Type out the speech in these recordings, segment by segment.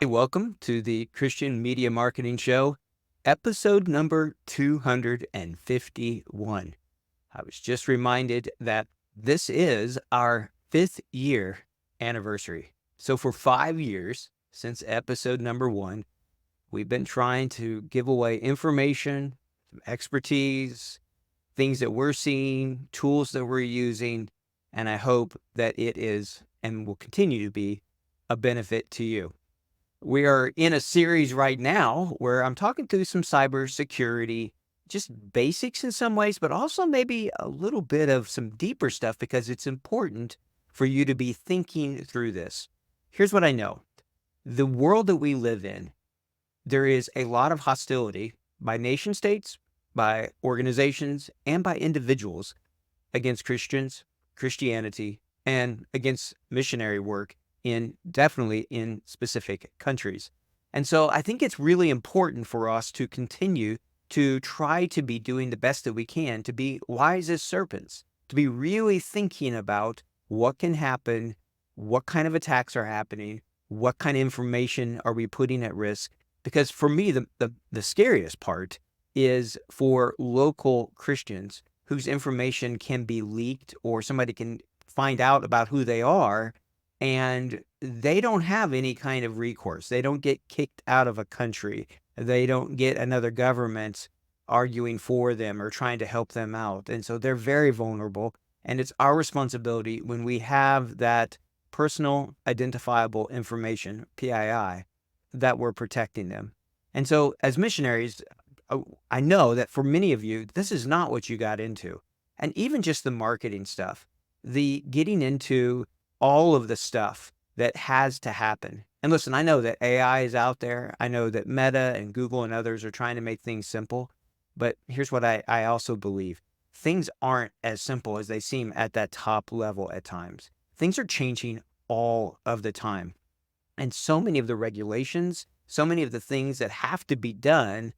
welcome to the Christian Media Marketing Show, episode number 251. I was just reminded that this is our 5th year anniversary. So for 5 years, since episode number 1, we've been trying to give away information, some expertise, things that we're seeing, tools that we're using, and I hope that it is and will continue to be a benefit to you. We are in a series right now where I'm talking through some cybersecurity, just basics in some ways, but also maybe a little bit of some deeper stuff because it's important for you to be thinking through this. Here's what I know. The world that we live in, there is a lot of hostility by nation states, by organizations, and by individuals against Christians, Christianity, and against missionary work definitely in specific countries. And so I think it's really important for us to continue to try to be doing the best that we can, to be wise as serpents, to be really thinking about what can happen, what kind of attacks are happening, what kind of information are we putting at risk. Because for me, the scariest part is for local Christians whose information can be leaked or somebody can find out about who they are, and they don't have any kind of recourse. They don't get kicked out of a country. They don't get another government arguing for them or trying to help them out. And so they're very vulnerable. And it's our responsibility when we have that personal identifiable information, PII, that we're protecting them. And so as missionaries, I know that for many of you, this is not what you got into. And even just the marketing stuff, the getting into all of the stuff that has to happen. And listen, I know that AI is out there. I know that Meta and Google and others are trying to make things simple. But here's what I also believe. Things aren't as simple as they seem at that top level at times. Things are changing all of the time. And so many of the regulations, so many of the things that have to be done,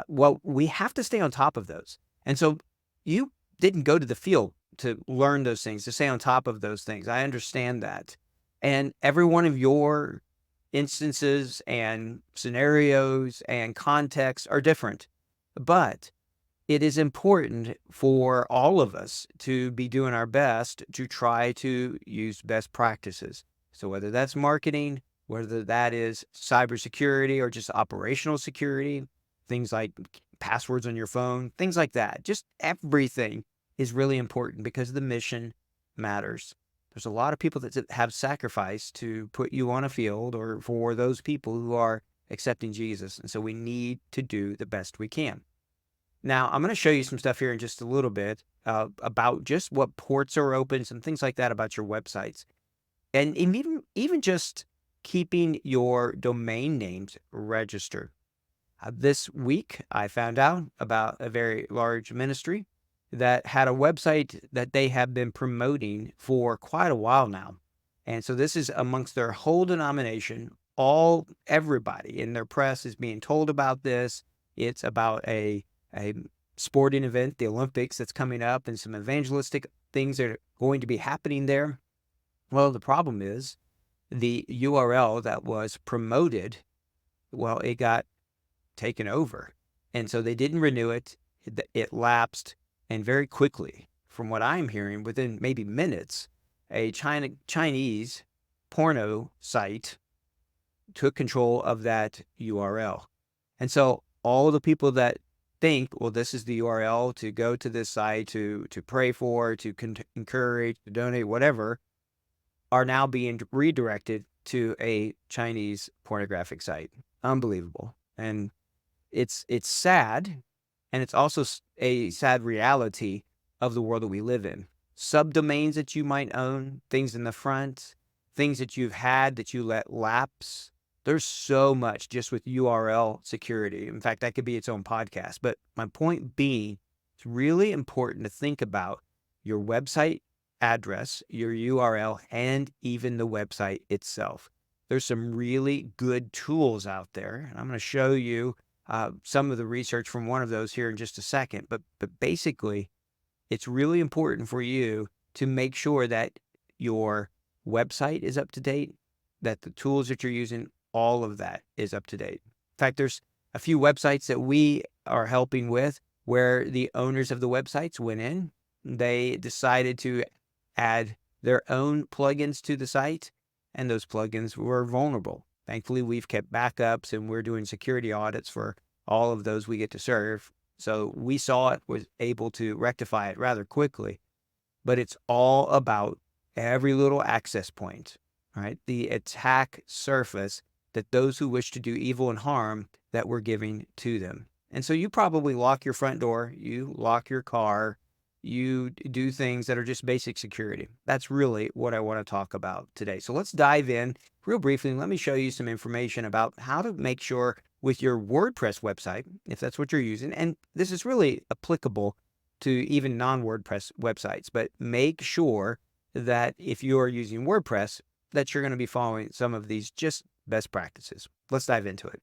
we have to stay on top of those. And so you didn't go to the field to learn those things, to stay on top of those things. I understand that. And every one of your instances and scenarios and contexts are different. But it is important for all of us to be doing our best to try to use best practices. So whether that's marketing, whether that is cybersecurity or just operational security, things like passwords on your phone, things like that, just everything is really important because the mission matters. There's a lot of people that have sacrificed to put you on a field or for those people who are accepting Jesus. And so we need to do the best we can. Now, I'm going to show you some stuff here in just a little bit about just what ports are open, some things like that about your websites. And even just keeping your domain names registered. This week, I found out about a very large ministry that had a website that they have been promoting for quite a while now. And so this is amongst their whole denomination. Everybody in their press is being told about this. It's about a sporting event, the Olympics, that's coming up, and some evangelistic things that are going to be happening there. Well, the problem is the URL that was promoted, well, it got taken over. And so they didn't renew it. It lapsed. And very quickly, from what I'm hearing, within maybe minutes, a Chinese porno site took control of that URL. And so all the people that think, well, this is the URL to go to this site, to pray for, to encourage, to donate, whatever, are now being redirected to a Chinese pornographic site. Unbelievable. And it's sad. And it's also a sad reality of the world that we live in. Subdomains that you might own, things in the front, things that you've had that you let lapse. There's so much just with URL security. In fact, that could be its own podcast. But my point being, it's really important to think about your website address, your URL, and even the website itself. There's some really good tools out there. And I'm going to show you some of the research from one of those here in just a second. But basically, it's really important for you to make sure that your website is up to date, that the tools that you're using all of that is up to date. In fact, there's a few websites that we are helping with where the owners of the websites went in, they decided to add their own plugins to the site, and those plugins were vulnerable. Thankfully, we've kept backups and we're doing security audits for all of those we get to serve. So we saw it, was able to rectify it rather quickly. But it's all about every little access point, right? The attack surface that those who wish to do evil and harm that we're giving to them. And so you probably lock your front door, you lock your car, you do things that are just basic security. That's really what I want to talk about today. So let's dive in real briefly and let me show you some information about how to make sure with your WordPress website, if that's what you're using, and this is really applicable to even non-WordPress websites, but make sure that if you are using WordPress, that you're going to be following some of these just best practices. Let's dive into it.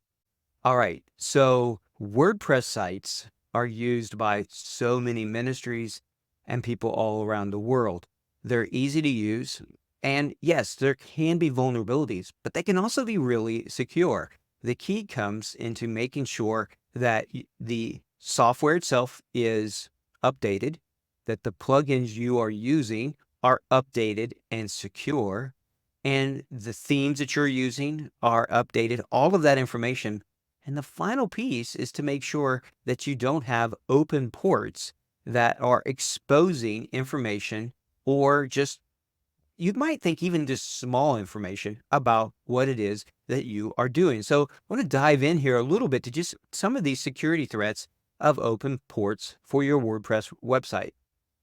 All right, so WordPress sites are used by so many ministries and people all around the world. They're easy to use, and yes, there can be vulnerabilities, but they can also be really secure. The key comes into making sure that the software itself is updated, that the plugins you are using are updated and secure, and the themes that you're using are updated, all of that information. And the final piece is to make sure that you don't have open ports that are exposing information or just, you might think even just small information about what it is that you are doing. So I want to dive in here a little bit to just some of these security threats of open ports for your WordPress website.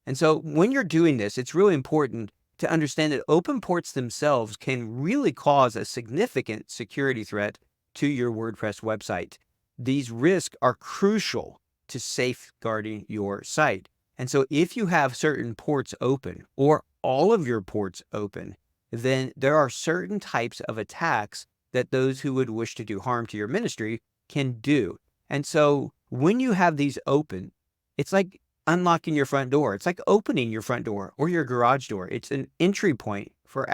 And so when you're doing this, it's really important to understand that open ports themselves can really cause a significant security threat to your WordPress website. These risks are crucial to safeguarding your site. And so if you have certain ports open or all of your ports open, then there are certain types of attacks that those who would wish to do harm to your ministry can do. And so when you have these open, it's like unlocking your front door. It's like opening your front door or your garage door. It's an entry point for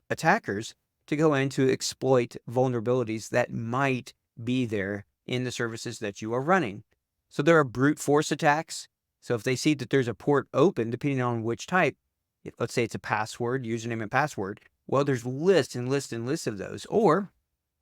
attackers to go in to exploit vulnerabilities that might be there in the services that you are running. So there are brute force attacks. So if they see that there's a port open, depending on which type, let's say it's a password, username and password, well, there's lists and lists and lists of those. Or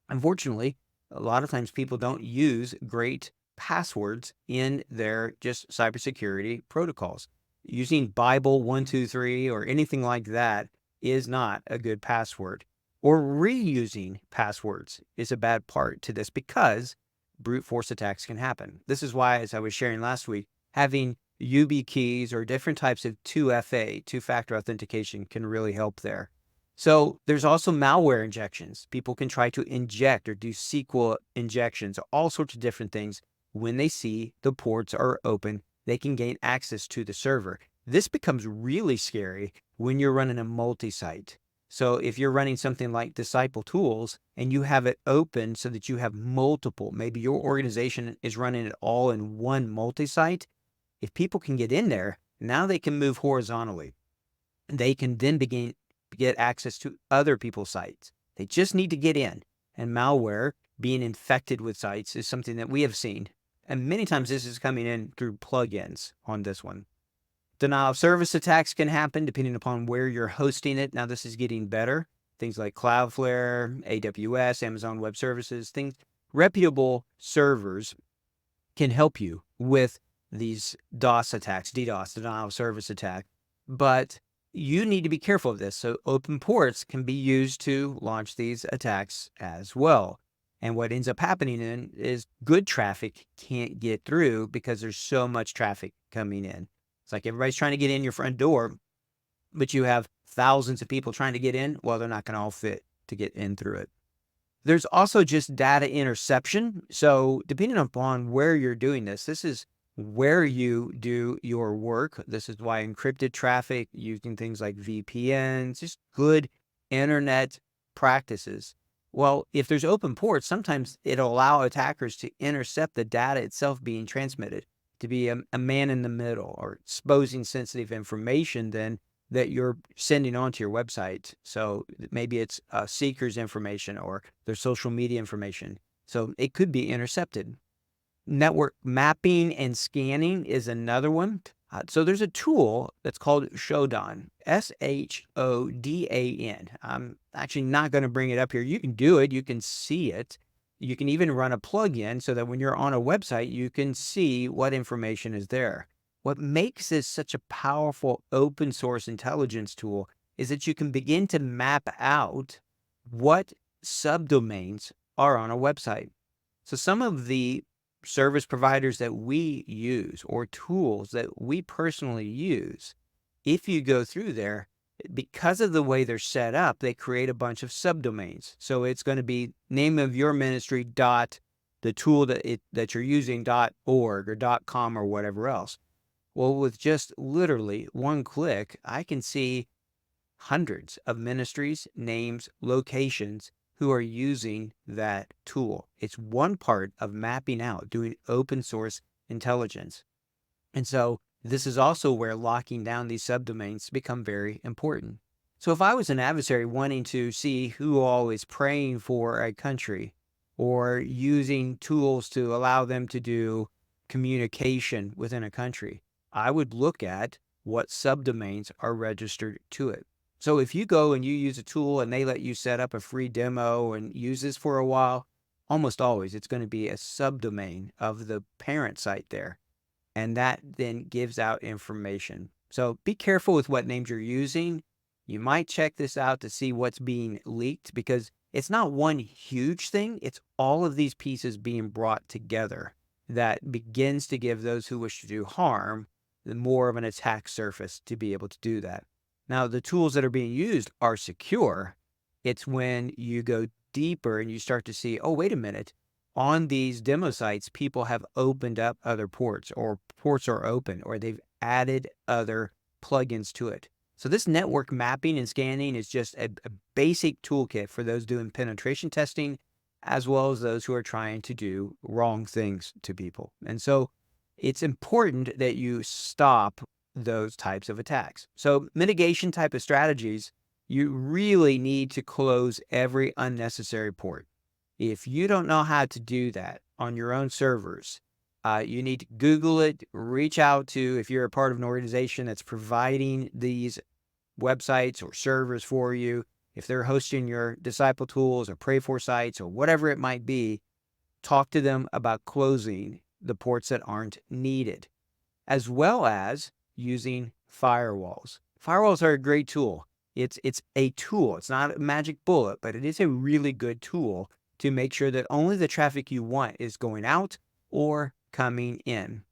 unfortunately, a lot of times people don't use great passwords in their just cybersecurity protocols. Using Bible 123 or anything like that is not a good password. Or reusing passwords is a bad part to this because brute force attacks can happen. This is why, as I was sharing last week, having YubiKeys or different types of 2FA, two-factor authentication, can really help there. So there's also malware injections. People can try to inject or do SQL injections, all sorts of different things. When they see the ports are open, they can gain access to the server. This becomes really scary when you're running a multi-site. So if you're running something like Disciple Tools and you have it open so that you have multiple, maybe your organization is running it all in one multi-site, if people can get in there, now they can move horizontally. They can then get access to other people's sites. They just need to get in. And malware being infected with sites is something that we have seen. And many times this is coming in through plugins on this one. Denial of service attacks can happen depending upon where you're hosting it. Now this is getting better. Things like Cloudflare, AWS, Amazon Web Services, reputable servers can help you with these DOS attacks, DDoS, denial of service attack. But you need to be careful of this. So open ports can be used to launch these attacks as well. And what ends up happening is good traffic can't get through because there's so much traffic coming in. It's like everybody's trying to get in your front door, but you have thousands of people trying to get in. Well, they're not going to all fit to get in through it. There's also just data interception. So depending upon where you're doing this is where you do your work. This is why encrypted traffic using things like VPNs, just good internet practices. Well, if there's open ports, sometimes it'll allow attackers to intercept the data itself being transmitted, to be a man in the middle or exposing sensitive information then that you're sending onto your website. So maybe it's seekers information or their social media information. So it could be intercepted. Network mapping and scanning is another one. So there's a tool that's called Shodan, Shodan. I'm actually not going to bring it up here. You can do it. You can see it. You can even run a plugin so that when you're on a website, you can see what information is there. What makes this such a powerful open source intelligence tool is that you can begin to map out what subdomains are on a website. So some of the service providers that we use or tools that we personally use, if you go through there, because of the way they're set up, they create a bunch of subdomains. So it's going to be name of your ministry dot the tool that you're using .org or .com or whatever else. Well, with just literally one click, I can see hundreds of ministries, names, locations who are using that tool. It's one part of mapping out, doing open source intelligence. And so this is also where locking down these subdomains become very important. So if I was an adversary wanting to see who all is praying for a country or using tools to allow them to do communication within a country, I would look at what subdomains are registered to it. So if you go and you use a tool and they let you set up a free demo and use this for a while, almost always it's going to be a subdomain of the parent site there. And that then gives out information. So be careful with what names you're using. You might check this out to see what's being leaked because it's not one huge thing. It's all of these pieces being brought together that begins to give those who wish to do harm more of an attack surface to be able to do that. Now, the tools that are being used are secure. It's when you go deeper and you start to see, oh, wait a minute. On these demo sites, people have opened up other ports or ports are open or they've added other plugins to it. So this network mapping and scanning is just a basic toolkit for those doing penetration testing, as well as those who are trying to do wrong things to people. And so it's important that you stop those types of attacks. So mitigation type of strategies, you really need to close every unnecessary port. If you don't know how to do that on your own servers, you need to Google it, reach out to, if you're a part of an organization that's providing these websites or servers for you, if they're hosting your disciple tools or pray for sites or whatever it might be, talk to them about closing the ports that aren't needed, as well as using firewalls. Firewalls are a great tool. It's a tool. It's not a magic bullet, but it is a really good tool to make sure that only the traffic you want is going out or coming in.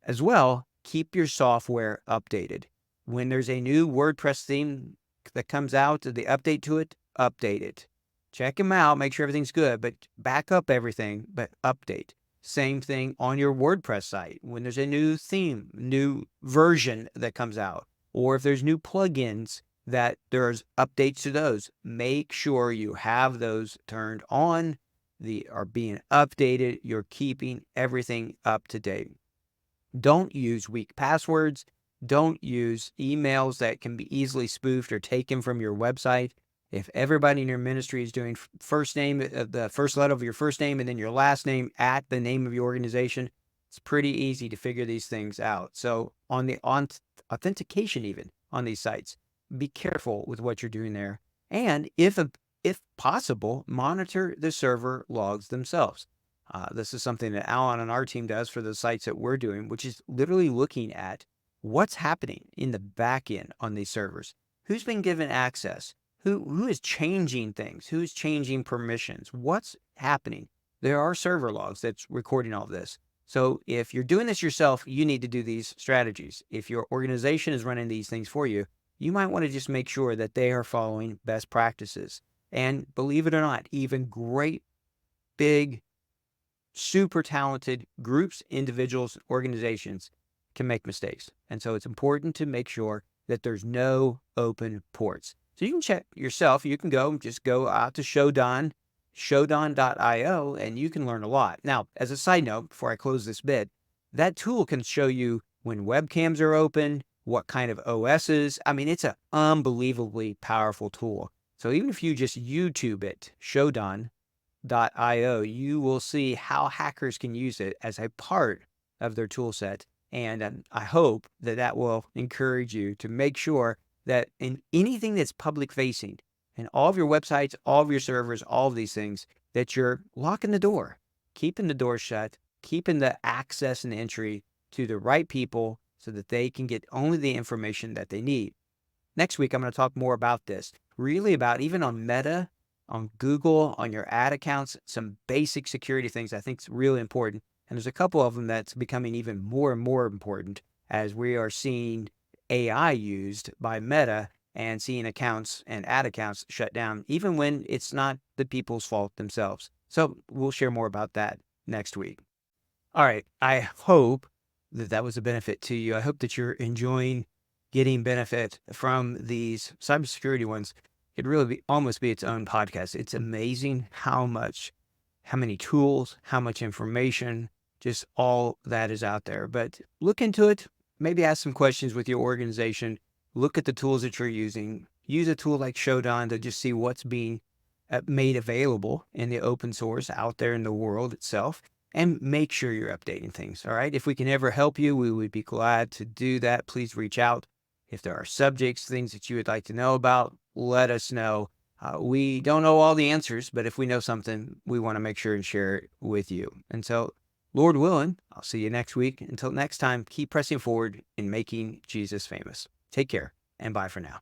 As well, keep your software updated. When there's a new WordPress theme that comes out, the update to it, update it. Check them out, make sure everything's good, but back up everything, but update. Same thing on your WordPress site. When there's a new theme, new version that comes out, or if there's new plugins that there's updates to those, make sure you have those turned on, are being updated, you're keeping everything up to date. Don't use weak passwords. Don't use emails that can be easily spoofed or taken from your website. If everybody in your ministry is doing first name, the first letter of your first name, and then your last name at the name of your organization, it's pretty easy to figure these things out. So on the authentication even on these sites, be careful with what you're doing there. And if possible, monitor the server logs themselves. This is something that Alan and our team does for the sites that we're doing, which is literally looking at what's happening in the back end on these servers. Who's been given access? Who is changing things? Who's changing permissions? What's happening? There are server logs that's recording all of this. So if you're doing this yourself, you need to do these strategies. If your organization is running these things for you, you might want to just make sure that they are following best practices. And believe it or not, even great, big, super talented groups, individuals, organizations can make mistakes. And so it's important to make sure that there's no open ports. So you can check yourself. You can just go out to Shodan, shodan.io, and you can learn a lot. Now, as a side note, before I close this bit, that tool can show you when webcams are open, what kind of OSs. I mean, it's an unbelievably powerful tool. So even if you just YouTube it, Shodan.io, you will see how hackers can use it as a part of their tool set. And I hope that that will encourage you to make sure that in anything that's public facing, in all of your websites, all of your servers, all of these things, that you're locking the door, keeping the door shut, keeping the access and entry to the right people so that they can get only the information that they need. Next week, I'm going to talk more about this, really about even on Meta, on Google, on your ad accounts, some basic security things I think is really important. And there's a couple of them that's becoming even more and more important as we are seeing AI used by Meta and seeing accounts and ad accounts shut down, even when it's not the people's fault themselves. So we'll share more about that next week. All right. I hope that that was a benefit to you. I hope that you're enjoying getting benefit from these cybersecurity ones. It'd really almost be its own podcast. It's amazing how many tools, how much information, just all that is out there. But look into it. Maybe ask some questions with your organization. Look at the tools that you're using. Use a tool like Shodan to just see what's being made available in the open source out there in the world itself, and make sure you're updating things. All right. If we can ever help you, we would be glad to do that. Please reach out. If there are subjects, things that you would like to know about, let us know. We don't know all the answers, but if we know something, we want to make sure and share it with you. And so, Lord willing, I'll see you next week. Until next time, keep pressing forward in making Jesus famous. Take care and bye for now.